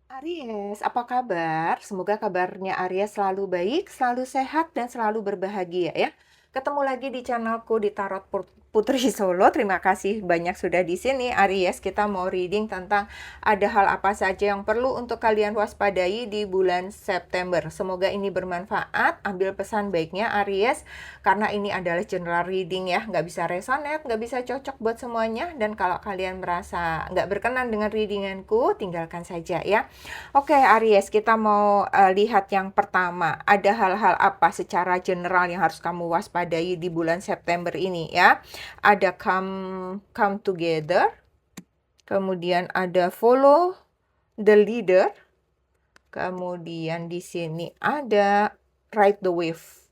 Aries, apa kabar? Semoga kabarnya Aries selalu baik, selalu sehat, dan selalu berbahagia ya. Ketemu lagi di channelku di Tarot Putri Solo. Terima kasih banyak sudah di sini. Aries, kita mau reading tentang ada hal apa saja yang perlu untuk kalian waspadai di bulan September. Semoga ini bermanfaat. Ambil pesan baiknya Aries, karena ini adalah general reading ya. Nggak bisa resonate, nggak bisa cocok buat semuanya. Dan kalau kalian merasa nggak berkenan dengan readinganku, tinggalkan saja ya. Oke, Aries, kita mau lihat yang pertama. Ada hal-hal apa secara general yang harus kamu waspadai di bulan September ini ya? Ada come together, kemudian ada follow the leader, kemudian di sini ada ride the wave.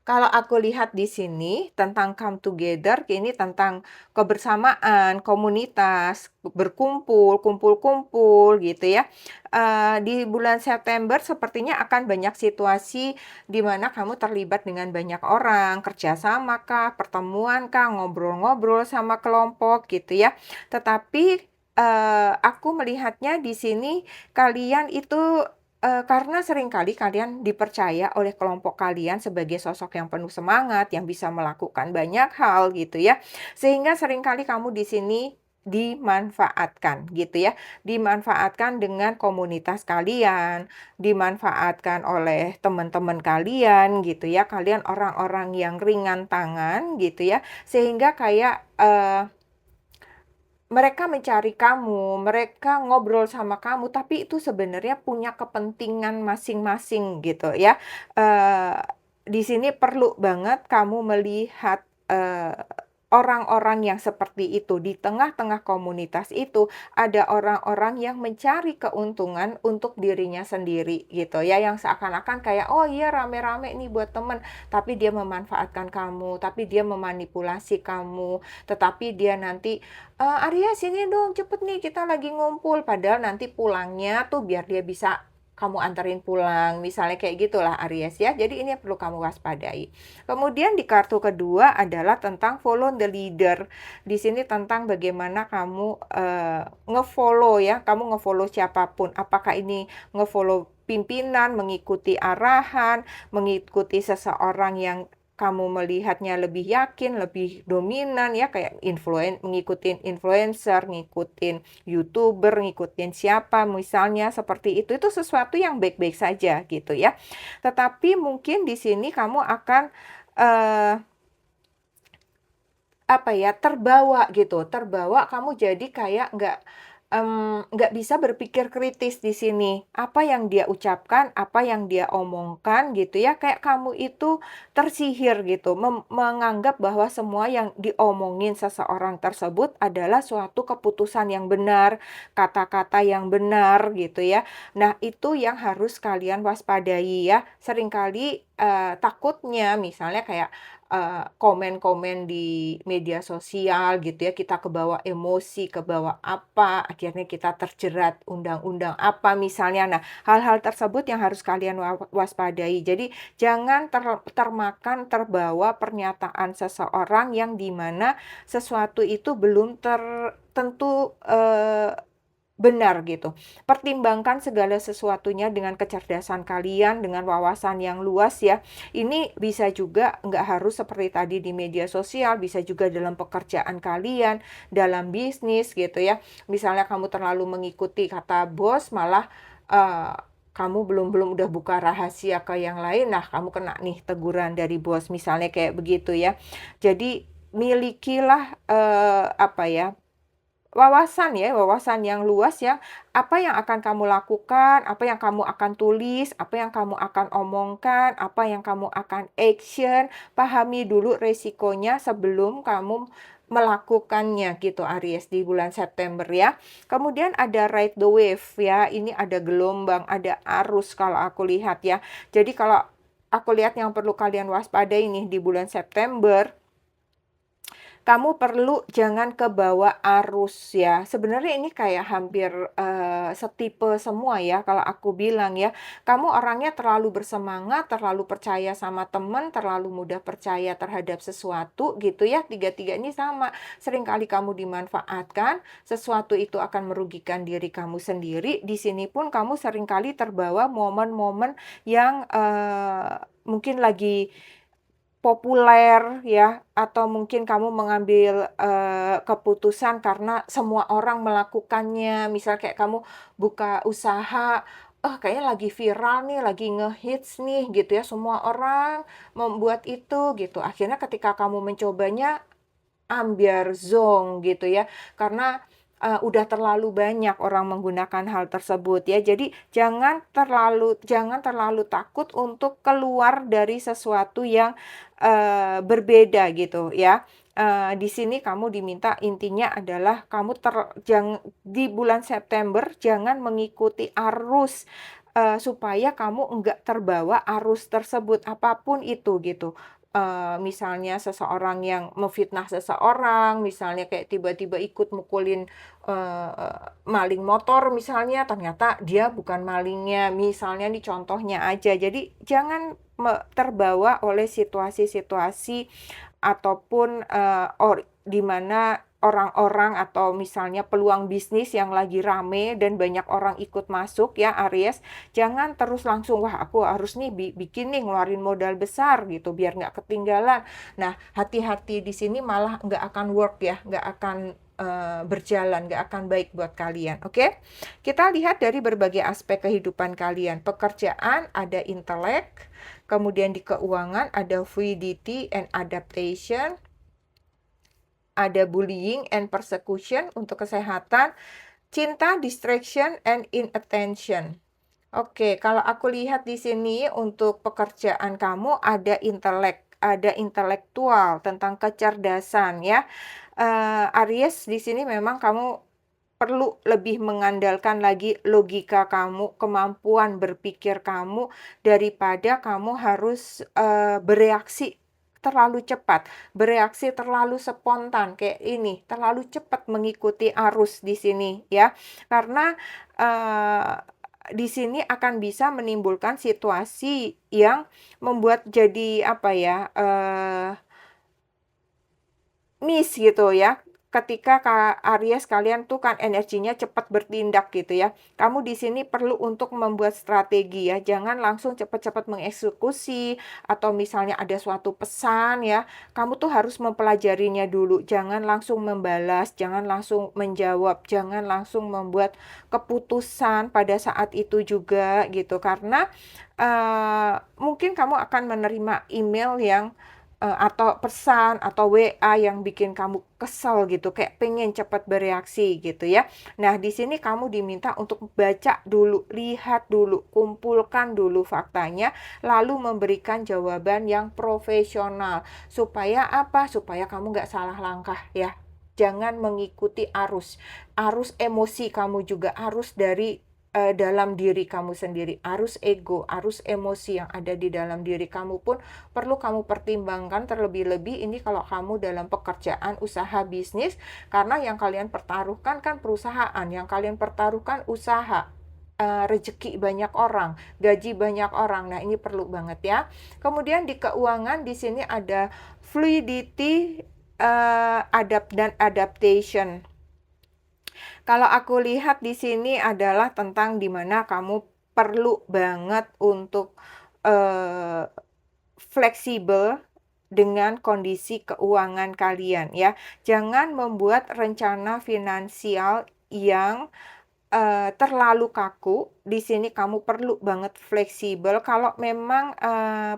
Kalau aku lihat di sini tentang come together, ini tentang kebersamaan, komunitas, berkumpul, kumpul-kumpul gitu ya. Di bulan September sepertinya akan banyak situasi di mana kamu terlibat dengan banyak orang, kerjasama kah, pertemuan kah, ngobrol-ngobrol sama kelompok gitu ya. Tetapi aku melihatnya di sini kalian itu karena seringkali kalian dipercaya oleh kelompok kalian sebagai sosok yang penuh semangat, yang bisa melakukan banyak hal gitu ya. Sehingga seringkali kamu di sini dimanfaatkan gitu ya. Dimanfaatkan dengan komunitas kalian, dimanfaatkan oleh teman-teman kalian gitu ya. Kalian orang-orang yang ringan tangan gitu ya. Sehingga kayak mereka mencari kamu, mereka ngobrol sama kamu, tapi itu sebenarnya punya kepentingan masing-masing gitu ya. Eee, di sini perlu banget kamu melihat, orang-orang yang seperti itu. Di tengah-tengah komunitas itu ada orang-orang yang mencari keuntungan untuk dirinya sendiri gitu ya, yang seakan-akan kayak, "Oh iya rame-rame nih buat temen," tapi dia memanfaatkan kamu, tapi dia memanipulasi kamu, tetapi dia nanti Arya sini dong, cepet nih kita lagi ngumpul. Padahal nanti pulangnya tuh biar dia bisa kamu anterin pulang. Misalnya kayak gitulah Aries ya. Jadi ini yang perlu kamu waspadai. Kemudian di kartu kedua adalah tentang follow the leader. Di sini tentang bagaimana kamu ngefollow ya. Kamu ngefollow siapapun. Apakah ini ngefollow pimpinan, mengikuti arahan, mengikuti seseorang yang kamu melihatnya lebih yakin, lebih dominan ya, kayak ngikutin influencer, ngikutin YouTuber, ngikutin siapa misalnya seperti itu sesuatu yang baik-baik saja gitu ya. Tetapi mungkin di sini kamu akan eh, apa ya, terbawa gitu, terbawa kamu jadi kayak nggak bisa berpikir kritis di sini. Apa yang dia ucapkan, apa yang dia omongkan gitu ya, kayak kamu itu tersihir gitu, menganggap bahwa semua yang diomongin seseorang tersebut adalah suatu keputusan yang benar, kata-kata yang benar gitu ya. Nah, itu yang harus kalian waspadai ya. Seringkali, takutnya misalnya kayak komen-komen di media sosial gitu ya, kita kebawa emosi, kebawa apa, akhirnya kita terjerat undang-undang apa misalnya. Nah, hal-hal tersebut yang harus kalian waspadai. Jadi jangan termakan, terbawa pernyataan seseorang yang di mana sesuatu itu belum tertentu, benar gitu. Pertimbangkan segala sesuatunya dengan kecerdasan kalian, dengan wawasan yang luas ya. Ini bisa juga nggak harus seperti tadi di media sosial, bisa juga dalam pekerjaan kalian, dalam bisnis gitu ya. Misalnya kamu terlalu mengikuti kata bos, malah eh, kamu belum udah buka rahasia ke yang lain, nah kamu kena nih teguran dari bos, misalnya kayak begitu ya. Jadi milikilah apa ya, wawasan yang luas ya, apa yang akan kamu lakukan, apa yang kamu akan tulis, apa yang kamu akan omongkan, apa yang kamu akan action, pahami dulu resikonya sebelum kamu melakukannya gitu Aries di bulan September ya. Kemudian ada ride the wave ya, ini ada gelombang, ada arus kalau aku lihat ya. Jadi kalau aku lihat yang perlu kalian waspadai nih di bulan September, Kamu perlu jangan kebawa arus ya. Sebenarnya ini kayak hampir, setipe semua ya kalau aku bilang ya. Kamu orangnya terlalu bersemangat, terlalu percaya sama temen, terlalu mudah percaya terhadap sesuatu gitu ya, tiga-tiga ini sama. Seringkali kamu dimanfaatkan, sesuatu itu akan merugikan diri kamu sendiri, di sini pun kamu seringkali terbawa momen-momen yang, mungkin lagi populer ya, atau mungkin kamu mengambil, keputusan karena semua orang melakukannya. Misal kayak kamu buka usaha, "Oh, kayaknya lagi viral nih, lagi ngehits nih," gitu ya, semua orang membuat itu, gitu. Akhirnya ketika kamu mencobanya, ambyar zonk gitu ya, karena, udah terlalu banyak orang menggunakan hal tersebut ya. Jadi jangan terlalu takut untuk keluar dari sesuatu yang, berbeda gitu ya. Di sini kamu diminta intinya adalah kamu di bulan September jangan mengikuti arus, supaya kamu enggak terbawa arus tersebut, apapun itu gitu. Misalnya seseorang yang memfitnah seseorang, misalnya kayak tiba-tiba ikut mukulin, maling motor misalnya, ternyata dia bukan malingnya, misalnya nih contohnya aja. Jadi jangan terbawa oleh situasi-situasi ataupun, di mana orang-orang atau misalnya peluang bisnis yang lagi rame dan banyak orang ikut masuk ya, Aries. Jangan terus langsung, "Wah, aku harus nih bikin nih, ngeluarin modal besar," gitu, biar nggak ketinggalan. Nah, hati-hati di sini malah nggak akan work ya, nggak akan, berjalan, nggak akan baik buat kalian, oke? Kita lihat dari berbagai aspek kehidupan kalian. Pekerjaan ada intelek, kemudian di keuangan ada fluidity and adaptation, ada bullying and persecution. Untuk kesehatan, cinta, distraction, and inattention. Oke, kalau aku lihat di sini untuk pekerjaan kamu ada intelek, ada intelektual tentang kecerdasan ya. Aries di sini memang kamu perlu lebih mengandalkan lagi logika kamu, kemampuan berpikir kamu daripada kamu harus, bereaksi terlalu cepat, bereaksi terlalu spontan kayak ini, terlalu cepat mengikuti arus di sini ya. Karena, eee, di sini akan bisa menimbulkan situasi yang membuat jadi apa ya, miss gitu ya, ketika Aries kalian tuh kan energinya cepat bertindak gitu ya. Kamu di sini perlu untuk membuat strategi ya, jangan langsung cepat-cepat mengeksekusi atau misalnya ada suatu pesan ya, kamu tuh harus mempelajarinya dulu, jangan langsung membalas, jangan langsung menjawab, jangan langsung membuat keputusan pada saat itu juga gitu. Karena, mungkin kamu akan menerima email yang atau pesan atau WA yang bikin kamu kesel gitu, kayak pengen cepat bereaksi gitu ya. Nah, di sini kamu diminta untuk baca dulu, lihat dulu, kumpulkan dulu faktanya, lalu memberikan jawaban yang profesional. Supaya apa? Supaya kamu nggak salah langkah ya. Jangan mengikuti arus. Arus emosi kamu juga, arus dari dalam diri kamu sendiri, arus ego, arus emosi yang ada di dalam diri kamu pun perlu kamu pertimbangkan terlebih-lebih ini kalau kamu dalam pekerjaan, usaha, bisnis, karena yang kalian pertaruhkan kan perusahaan, yang kalian pertaruhkan usaha, rezeki banyak orang, gaji banyak orang. Nah, ini perlu banget ya. Kemudian di keuangan di sini ada fluidity, dan adaptation. Kalau aku lihat di sini adalah tentang di mana kamu perlu banget untuk, eee, fleksibel dengan kondisi keuangan kalian ya. Jangan membuat rencana finansial yang terlalu kaku. Di sini kamu perlu banget fleksibel. Kalau memang,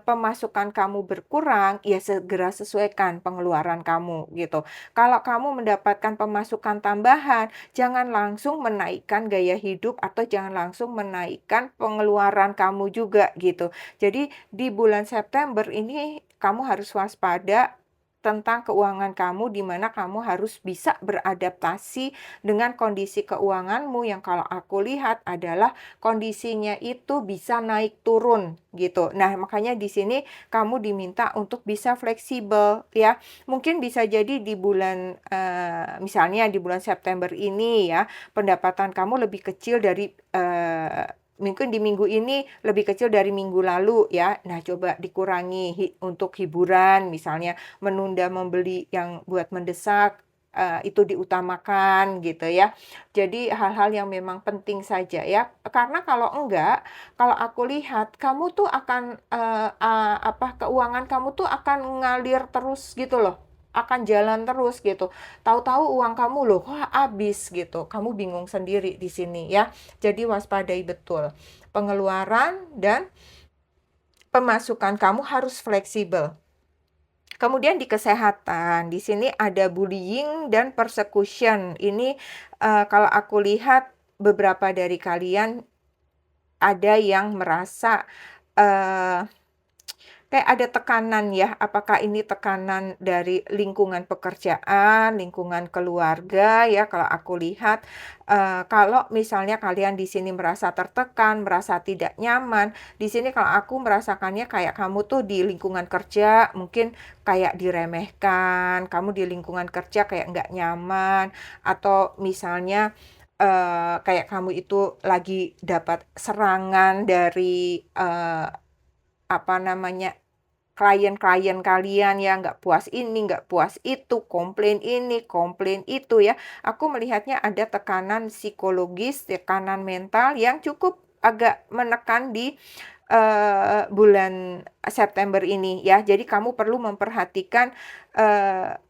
pemasukan kamu berkurang, ya segera sesuaikan pengeluaran kamu, gitu. Kalau kamu mendapatkan pemasukan tambahan, jangan langsung menaikkan gaya hidup atau jangan langsung menaikkan pengeluaran kamu juga, gitu. Jadi di bulan September ini kamu harus waspada tentang keuangan kamu, di mana kamu harus bisa beradaptasi dengan kondisi keuanganmu yang kalau aku lihat adalah kondisinya itu bisa naik turun gitu. Nah, makanya di sini kamu diminta untuk bisa fleksibel ya. Mungkin bisa jadi di bulan, misalnya di bulan September ini ya, pendapatan kamu lebih kecil dari, mungkin di minggu ini lebih kecil dari minggu lalu ya. Nah, coba dikurangi untuk hiburan misalnya, menunda membeli yang buat mendesak, itu diutamakan gitu ya. Jadi hal-hal yang memang penting saja ya. Karena kalau enggak, kalau aku lihat kamu tuh akan, keuangan kamu tuh akan ngalir terus gitu loh, akan jalan terus gitu. Tahu-tahu uang kamu loh, wah habis gitu. Kamu bingung sendiri di sini ya. Jadi waspadai betul. Pengeluaran dan pemasukan kamu harus fleksibel. Kemudian di kesehatan, di sini ada bullying dan persecution. Ini, kalau aku lihat beberapa dari kalian ada yang merasa, eee kayak ada tekanan ya, apakah ini tekanan dari lingkungan pekerjaan, lingkungan keluarga ya, kalau aku lihat, kalau misalnya kalian di sini merasa tertekan, merasa tidak nyaman, di sini kalau aku merasakannya kayak kamu tuh di lingkungan kerja mungkin kayak diremehkan, kamu di lingkungan kerja kayak nggak nyaman, atau misalnya, kayak kamu itu lagi dapat serangan dari, apa namanya, klien-klien kalian yang nggak puas ini, nggak puas itu, komplain ini, komplain itu ya. Aku melihatnya ada tekanan psikologis, tekanan mental yang cukup agak menekan di, bulan September ini ya. Jadi kamu perlu memperhatikan,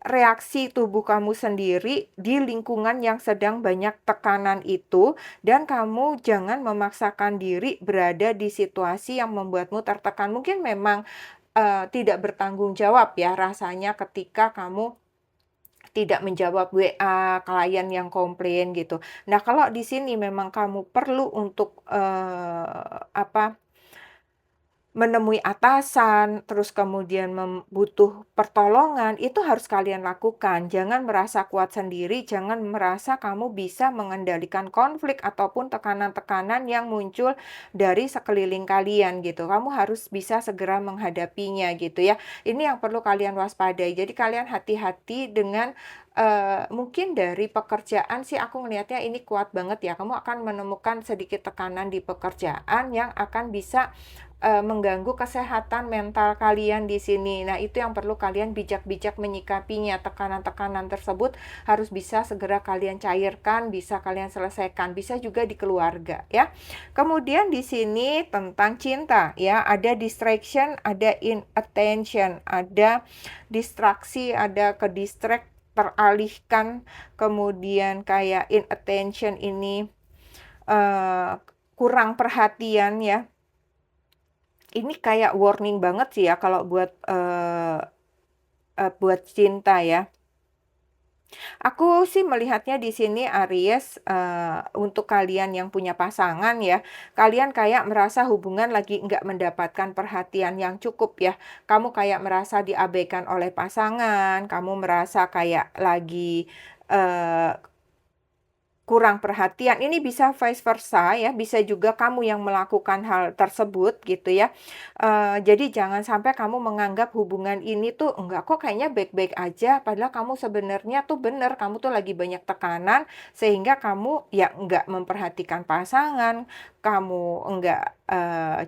reaksi tubuh kamu sendiri di lingkungan yang sedang banyak tekanan itu, dan kamu jangan memaksakan diri berada di situasi yang membuatmu tertekan. Mungkin memang tidak bertanggung jawab ya rasanya ketika kamu tidak menjawab WA klien yang komplain gitu. Nah, kalau di sini memang kamu perlu untuk, menemui atasan, terus kemudian butuh pertolongan, itu harus kalian lakukan. Jangan merasa kuat sendiri, jangan merasa kamu bisa mengendalikan konflik ataupun tekanan-tekanan yang muncul dari sekeliling kalian gitu. Kamu harus bisa segera menghadapinya gitu ya. Ini yang perlu kalian waspadai. Jadi kalian hati-hati dengan, mungkin dari pekerjaan sih aku ngelihatnya ini kuat banget ya. Kamu akan menemukan sedikit tekanan di pekerjaan yang akan bisa mengganggu kesehatan mental kalian di sini. Nah, itu yang perlu kalian bijak-bijak menyikapinya. Tekanan-tekanan tersebut harus bisa segera kalian cairkan, bisa kalian selesaikan, bisa juga di keluarga ya. Kemudian di sini tentang cinta ya, ada distraction, ada inattention, ada distraksi, ada teralihkan, kemudian kayak inattention ini kurang perhatian ya. Ini kayak warning banget sih ya kalau buat cinta ya. Aku sih melihatnya di sini Aries, untuk kalian yang punya pasangan ya, kalian kayak merasa hubungan lagi nggak mendapatkan perhatian yang cukup ya. Kamu kayak merasa diabaikan oleh pasangan, kamu merasa kayak lagi, eee kurang perhatian, ini bisa vice versa ya, bisa juga kamu yang melakukan hal tersebut gitu ya. Jadi jangan sampai kamu menganggap hubungan ini tuh, "Enggak kok kayaknya baik-baik aja," padahal kamu sebenarnya tuh bener, kamu tuh lagi banyak tekanan sehingga kamu ya enggak memperhatikan pasangan, kamu enggak,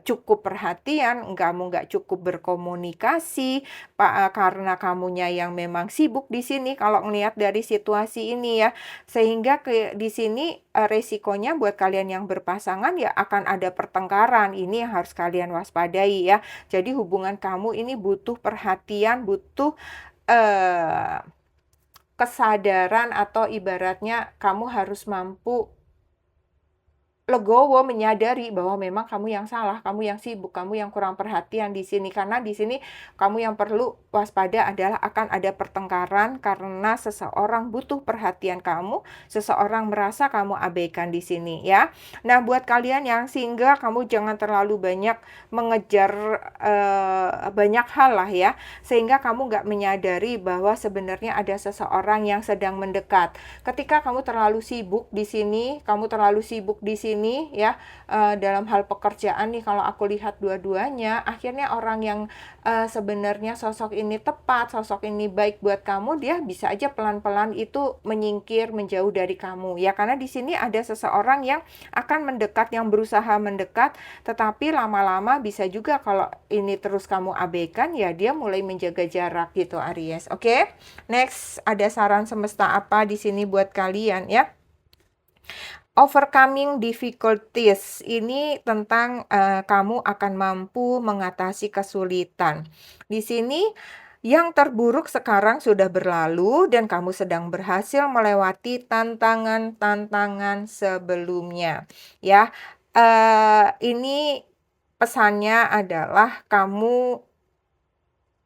cukup perhatian, kamu enggak cukup berkomunikasi, karena kamunya yang memang sibuk di sini kalau ngelihat dari situasi ini ya. Sehingga di sini, resikonya buat kalian yang berpasangan ya akan ada pertengkaran, ini yang harus kalian waspadai ya. Jadi hubungan kamu ini butuh perhatian, butuh, eee, kesadaran atau ibaratnya kamu harus mampu legowo menyadari bahwa memang kamu yang salah, kamu yang sibuk, kamu yang kurang perhatian di sini. Karena di sini kamu yang perlu waspada adalah akan ada pertengkaran karena seseorang butuh perhatian kamu, seseorang merasa kamu abaikan di sini ya. Nah, buat kalian yang single, kamu jangan terlalu banyak mengejar banyak hal lah ya, sehingga kamu nggak menyadari bahwa sebenarnya ada seseorang yang sedang mendekat. Ketika kamu terlalu sibuk di sini, kamu terlalu sibuk di sini ya, dalam hal pekerjaan nih kalau aku lihat dua-duanya, akhirnya orang yang sebenarnya sosok ini tepat, sosok ini baik buat kamu, dia bisa aja pelan-pelan itu menyingkir, menjauh dari kamu ya. Karena di sini ada seseorang yang akan mendekat, yang berusaha mendekat, tetapi lama-lama bisa juga kalau ini terus kamu abaikan ya, dia mulai menjaga jarak gitu Aries. Oke. Next, ada saran semesta apa di sini buat kalian ya? Overcoming difficulties ini tentang kamu akan mampu mengatasi kesulitan. Di sini yang terburuk sekarang sudah berlalu dan kamu sedang berhasil melewati tantangan-tantangan sebelumnya. Ya, ini pesannya adalah kamu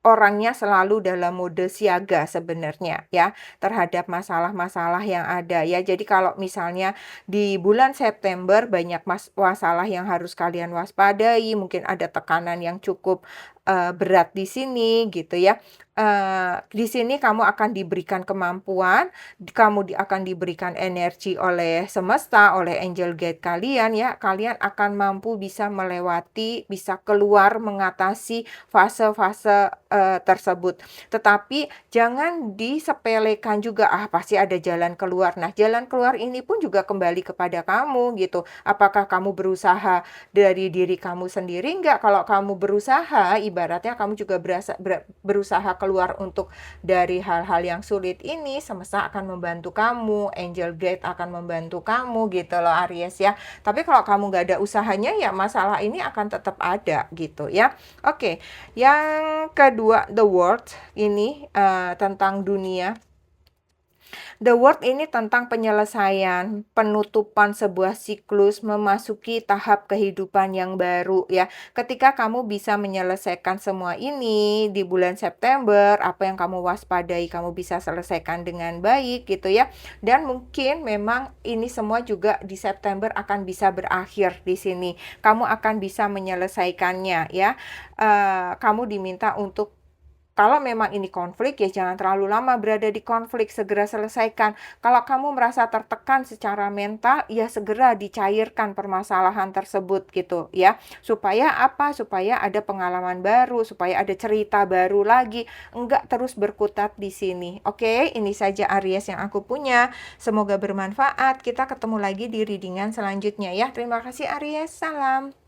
orangnya selalu dalam mode siaga sebenarnya ya, terhadap masalah-masalah yang ada ya. Jadi kalau misalnya di bulan September banyak masalah yang harus kalian waspadai, mungkin ada tekanan yang cukup, berat di sini gitu ya. Di sini kamu akan diberikan kemampuan, akan diberikan energi oleh semesta, oleh angel guide kalian ya. Kalian akan mampu bisa melewati, bisa keluar mengatasi fase-fase tersebut. Tetapi jangan disepelekan juga, "Ah, pasti ada jalan keluar." Nah, jalan keluar ini pun juga kembali kepada kamu gitu. Apakah kamu berusaha dari diri kamu sendiri? Enggak, kalau kamu berusaha, ibaratnya kamu juga berusaha keluar untuk dari hal-hal yang sulit ini, semesta akan membantu kamu, angel guide akan membantu kamu gitu loh Aries ya. Tapi kalau kamu nggak ada usahanya, ya masalah ini akan tetap ada gitu ya. Oke. Yang kedua, The World ini tentang dunia. The World ini tentang penyelesaian, penutupan sebuah siklus, memasuki tahap kehidupan yang baru ya. Ketika kamu bisa menyelesaikan semua ini di bulan September, apa yang kamu waspadai kamu bisa selesaikan dengan baik gitu ya. Dan mungkin memang ini semua juga di September akan bisa berakhir di sini. Kamu akan bisa menyelesaikannya ya. Kamu diminta untuk, kalau memang ini konflik, ya jangan terlalu lama berada di konflik, segera selesaikan. Kalau kamu merasa tertekan secara mental, ya segera dicairkan permasalahan tersebut gitu ya. Supaya apa? Supaya ada pengalaman baru, supaya ada cerita baru lagi, enggak terus berkutat di sini. Oke, ini saja Aries yang aku punya. Semoga bermanfaat. Kita ketemu lagi di readingan selanjutnya ya. Terima kasih Aries, salam.